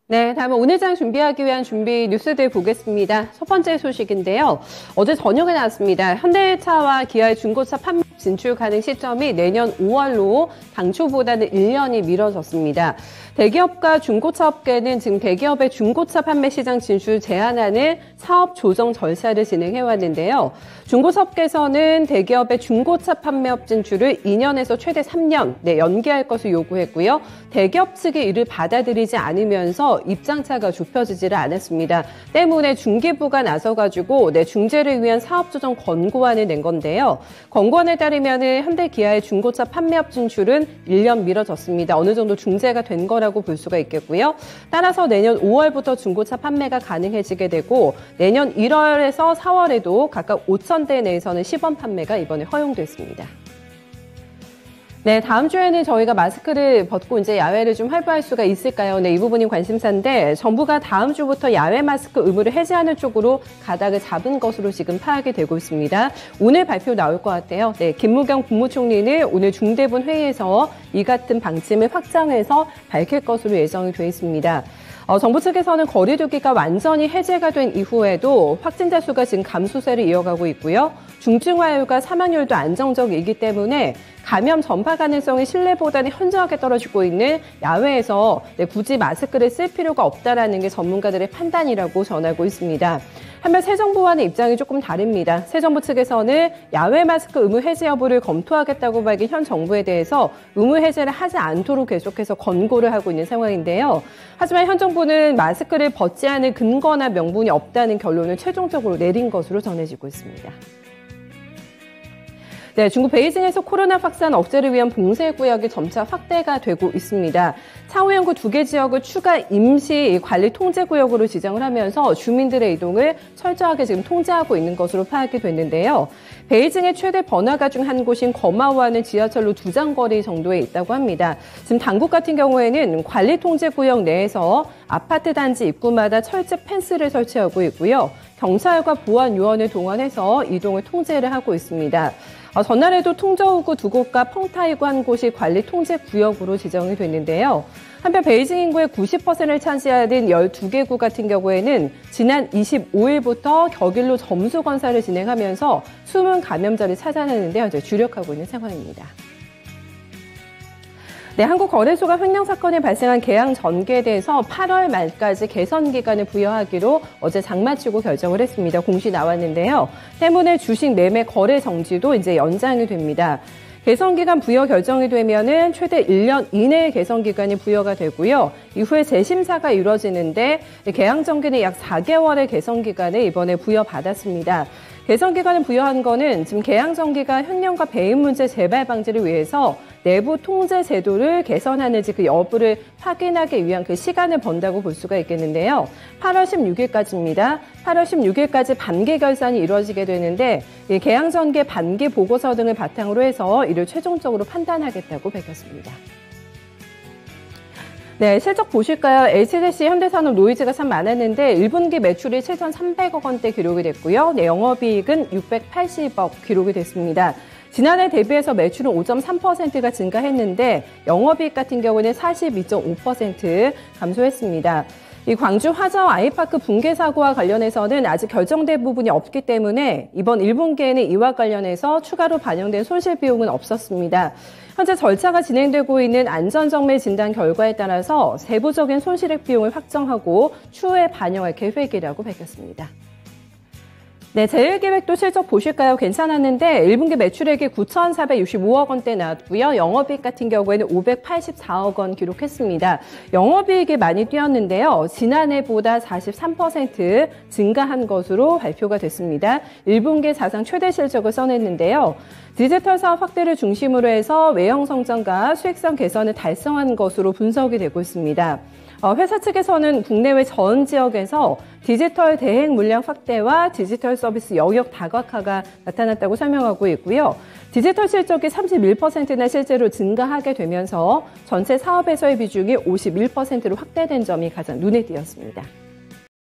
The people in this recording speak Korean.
네, 다음은 오늘 장 준비하기 위한 준비 뉴스들 보겠습니다. 첫 번째 소식인데요. 어제 저녁에 나왔습니다. 현대차와 기아의 중고차 판매 진출 가능 시점이 내년 5월로 당초보다는 1년이 미뤄졌습니다. 대기업과 중고차 업계는 지금 대기업의 중고차 판매 시장 진출 제한하는 사업 조정 절차를 진행해왔는데요. 중고차 업계에서는 대기업의 중고차 판매업 진출을 2년에서 최대 3년 연기할 것을 요구했고요. 대기업 측이 이를 받아들이지 않으면서 입장차가 좁혀지지를 않았습니다. 때문에 중기부가 나서가지고 중재를 위한 사업 조정 권고안을 낸 건데요. 권고안에 따르면 현대 기아의 중고차 판매업 진출은 1년 미뤄졌습니다. 어느 정도 중재가 된 거라고 볼 수가 있겠고요. 따라서 내년 5월부터 중고차 판매가 가능해지게 되고 내년 1월에서 4월에도 각각 5,000대 내에서는 시범 판매가 이번에 허용됐습니다. 네, 다음 주에는 저희가 마스크를 벗고 이제 야외를 좀 활보할 수가 있을까요? 네, 이 부분이 관심사인데 정부가 다음 주부터 야외 마스크 의무를 해제하는 쪽으로 가닥을 잡은 것으로 지금 파악이 되고 있습니다. 오늘 발표 나올 것 같아요. 네, 김무경 국무총리는 오늘 중대본 회의에서 이 같은 방침을 확장해서 밝힐 것으로 예정이 돼 있습니다. 정부 측에서는 거리 두기가 완전히 해제가 된 이후에도 확진자 수가 지금 감소세를 이어가고 있고요. 중증화율과 사망률도 안정적이기 때문에 감염 전파 가능성이 실내보다는 현저하게 떨어지고 있는 야외에서 굳이 마스크를 쓸 필요가 없다라는 게 전문가들의 판단이라고 전하고 있습니다. 한편 새 정부와는 입장이 조금 다릅니다. 새 정부 측에서는 야외 마스크 의무 해제 여부를 검토하겠다고 밝힌 현 정부에 대해서 의무 해제를 하지 않도록 계속해서 권고를 하고 있는 상황인데요. 하지만 현 정부는 마스크를 벗지 않을 근거나 명분이 없다는 결론을 최종적으로 내린 것으로 전해지고 있습니다. 네, 중국 베이징에서 코로나 확산 억제를 위한 봉쇄구역이 점차 확대가 되고 있습니다. 차후연구 2개 지역을 추가 임시 관리 통제구역으로 지정을 하면서 주민들의 이동을 철저하게 지금 통제하고 있는 것으로 파악이 됐는데요. 베이징의 최대 번화가 중 한 곳인 거마오하는 지하철로 2장거리 정도에 있다고 합니다. 지금 당국 같은 경우에는 관리 통제구역 내에서 아파트 단지 입구마다 철제 펜스를 설치하고 있고요. 경찰과 보안 요원을 동원해서 이동을 통제를 하고 있습니다. 전날에도 통저우구 2곳과 펑타이구 1곳이 관리 통제 구역으로 지정이 됐는데요. 한편 베이징 인구의 90%를 차지하는 12개 구 같은 경우에는 지난 25일부터 격일로 점수 검사를 진행하면서 숨은 감염자를 찾아내는 데 현재 주력하고 있는 상황입니다. 네, 한국거래소가 횡령 사건이 발생한 계양 전기에 대해서 8월 말까지 개선 기간을 부여하기로 어제 장마치고 결정을 했습니다. 공시 나왔는데요. 때문에 주식 매매 거래 정지도 이제 연장이 됩니다. 개선 기간 부여 결정이 되면은 최대 1년 이내의 개선 기간이 부여가 되고요. 이후에 재심사가 이루어지는데 계양 전기는 약 4개월의 개선 기간을 이번에 부여받았습니다. 개선 기간을 부여한 거는 지금 계양전기가 횡령과 배임 문제 재발 방지를 위해서 내부 통제 제도를 개선하는지 그 여부를 확인하기 위한 그 시간을 번다고 볼 수가 있겠는데요. 8월 16일까지입니다. 8월 16일까지 반기 결산이 이루어지게 되는데 계양전기의 반기 보고서 등을 바탕으로 해서 이를 최종적으로 판단하겠다고 밝혔습니다. 네, 실적 보실까요? HDC, 현대산업, 노이즈가 참 많았는데 1분기 매출이 7,300억 원대 기록이 됐고요. 네, 영업이익은 680억 기록이 됐습니다. 지난해 대비해서 매출은 5.3%가 증가했는데 영업이익 같은 경우는 42.5% 감소했습니다. 이 광주 화정 아이파크 붕괴 사고와 관련해서는 아직 결정된 부분이 없기 때문에 이번 1분기에는 이와 관련해서 추가로 반영된 손실 비용은 없었습니다. 현재 절차가 진행되고 있는 안전정밀 진단 결과에 따라서 세부적인 손실액 비용을 확정하고 추후에 반영할 계획이라고 밝혔습니다. 네, 재일기획도 실적 보실까요? 괜찮았는데 1분기 매출액이 9,465억 원대 나왔고요. 영업이익 같은 경우에는 584억 원 기록했습니다. 영업이익이 많이 뛰었는데요. 지난해보다 43% 증가한 것으로 발표가 됐습니다. 1분기 사상 최대 실적을 써냈는데요. 디지털 사업 확대를 중심으로 해서 외형 성장과 수익성 개선을 달성한 것으로 분석이 되고 있습니다. 회사 측에서는 국내외 전 지역에서 디지털 대행 물량 확대와 디지털 서비스 영역 다각화가 나타났다고 설명하고 있고요. 디지털 실적이 31%나 실제로 증가하게 되면서 전체 사업에서의 비중이 51%로 확대된 점이 가장 눈에 띄었습니다.